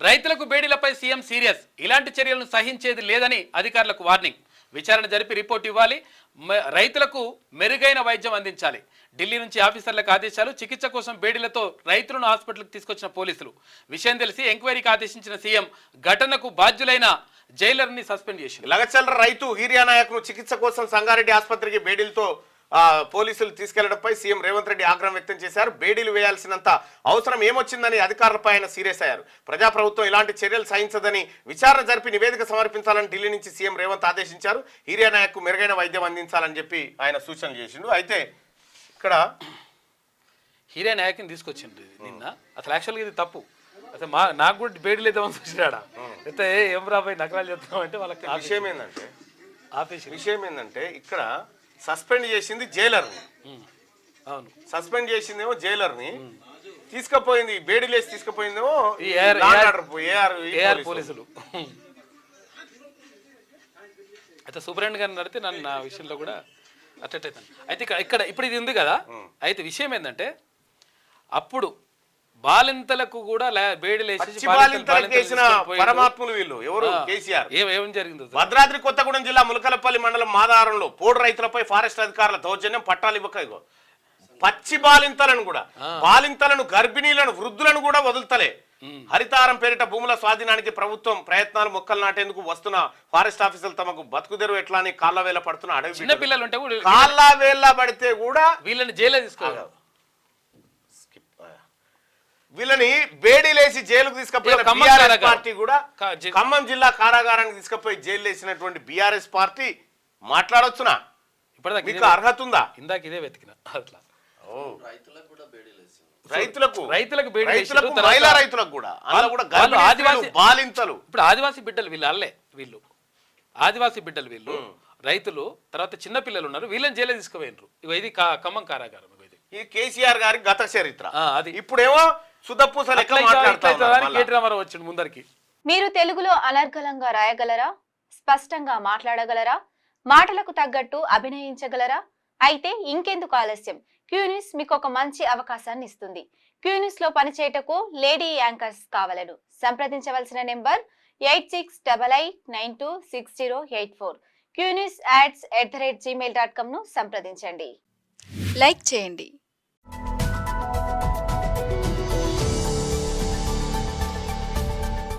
రైతులకు బేడీలపై CM serious. ఇలాంటి చర్యలను సహించేది లేదని అధికారులకు వార్నింగ్. విచారణ జరిపి రిపోర్ట్ ఇవ్వాలి. రైతులకు మెరుగైన వైద్యం అందించాలి. ఢిల్లీ నుంచి ఆఫీసర్లకు ఆదేశాలు. చికిత్స కోసం బేడీలతో రైతులను హాస్పిటల్కి తీసుకొచ్చిన పోలీసులు. విషయం తెలిసి ఎంక్వైరీకి ఆదేశించిన సీఎం ఘటనకు బాధ్యులైన జైలర్ని సస్పెండ్ చేసింది. లగచర్ల రైతు హీరియా నాయక్ను చికిత్స కోసం సంగారెడ్డి ఆసుపత్రికి బేడీలతో పోలీసులు తీసుకెళ్లడంపై సీఎం రేవంత్ రెడ్డి ఆగ్రహం వ్యక్తం చేశారు. బేడీలు వేయాల్సినంత అవసరం ఏమొచ్చిందని అధికారులపై ఆయన సీరియస్ అయ్యారు. ప్రజాప్రభుత్వం ఇలాంటి చర్యలు సహించదని విచారణ జరిపి నివేదిక సమర్పించాలని ఢిల్లీ నుంచి సీఎం రేవంత్ ఆదేశించారు. హీరియా నాయక్కు మెరుగైన వైద్యం అందించాలని చెప్పి ఆయన సూచనలు చేసిండు. అయితే ఇక్కడ హీరియా నాయక్ని తీసుకొచ్చిండు నిన్న. అసలు యాక్చువల్గా ఇది తప్పు. అసలు నాకు కూడా బేడీలు అయితే చూసినాడా అయితే ఏం రాబోయే నకరాలు చెప్తున్నాం అంటే వాళ్ళకి విషయం ఏంటంటే ఇక్కడ సస్పెండ్ చేసింది జైలర్ని. అవును, సస్పెండ్ చేసిందేమో జైలర్ని, తీసుకుపోయింది బేడీలేసి తీసుకుపోయిందేమో ఏఆర్ పోలీసులు. అయితే సూపరింటెండెంట్ గారిని నడితే నన్ను నా విషయంలో కూడా అట్టయితాను. అయితే ఇక్కడ ఇప్పుడు ఇది ఉంది కదా. అయితే విషయం ఏంటంటే అప్పుడు బాలింతలకు కూడా బేడీలేసి పరమాత్ములు వీళ్ళు ఎవరు కేసీఆర్. ఏం జరిగింది? భద్రాద్రి కొత్తగూడెం జిల్లా ములకలపల్లి మండలం మాదారంలో పోడు రైతులపై ఫారెస్ట్ అధికారుల దౌర్జన్యం. పట్టాలు ఇవ్వక పచ్చి బాలింతలను కూడా, బాలింతలను, గర్భిణీలను, వృద్ధులను కూడా వదులుతలే. హరితారం పేరిట భూముల స్వాధీనానికి ప్రభుత్వం ప్రయత్నాలు. మొక్కలు నాటేందుకు వస్తున్న ఫారెస్ట్ ఆఫీసర్లు తమకు బతుకుదెరువు ఎట్లా అని కాళ్ళ వేళ పడుతున్న అడవి చిన్న పిల్లలు ఉంటే కాళ్ళ వేళ పడితే కూడా వీళ్ళని జైలు తీసుకోవాలి. వీళ్ళని బేడీలేసి జైలుకు తీసుకుపోయిన పార్టీ కూడా ఖమ్మం జిల్లా కారాగారానికి తీసుకుపోయి జైలు వేసినటువంటి బీఆర్ఎస్ పార్టీ మాట్లాడొచ్చునా? ఇప్పటిదాకా అర్హత ఉందా? ఇందాక ఇదే వెతికిన. అట్లా రైతులకు మహిళా రైతులకు కూడా ఆదివాసీ బాలింతలు. ఇప్పుడు ఆదివాసీ బిడ్డలు వీళ్ళు అల్లే, వీళ్ళు ఆదివాసీ బిడ్డలు, వీళ్ళు రైతులు, తర్వాత చిన్న పిల్లలు ఉన్నారు. వీళ్ళని జైలు తీసుకుపోయినరు. ఇది ఖమ్మం కారాగారం. ఇది కేసీఆర్ గారి గత చరిత్ర. అది ఇప్పుడేమో ముందరికి. మీరు తెలుగులో అనర్గళంగా రాయగలరా? స్పష్టంగా మాట్లాడగలరా? మాటలకు తగ్గట్టు అభినయించగలరా? అయితే ఇంకెందుకు ఆలస్యం? క్యూన్యూస్ మీకు ఒక మంచి అవకాశాన్ని ఇస్తుంది. క్యూన్యూస్ లో పనిచేయటకు లేడీ యాంకర్స్ కావాలను సంప్రదించవలసిన నెంబర్ 8688926084. QNewsAds@gmail.com ను సంప్రదించండి. లైక్ చేయండి.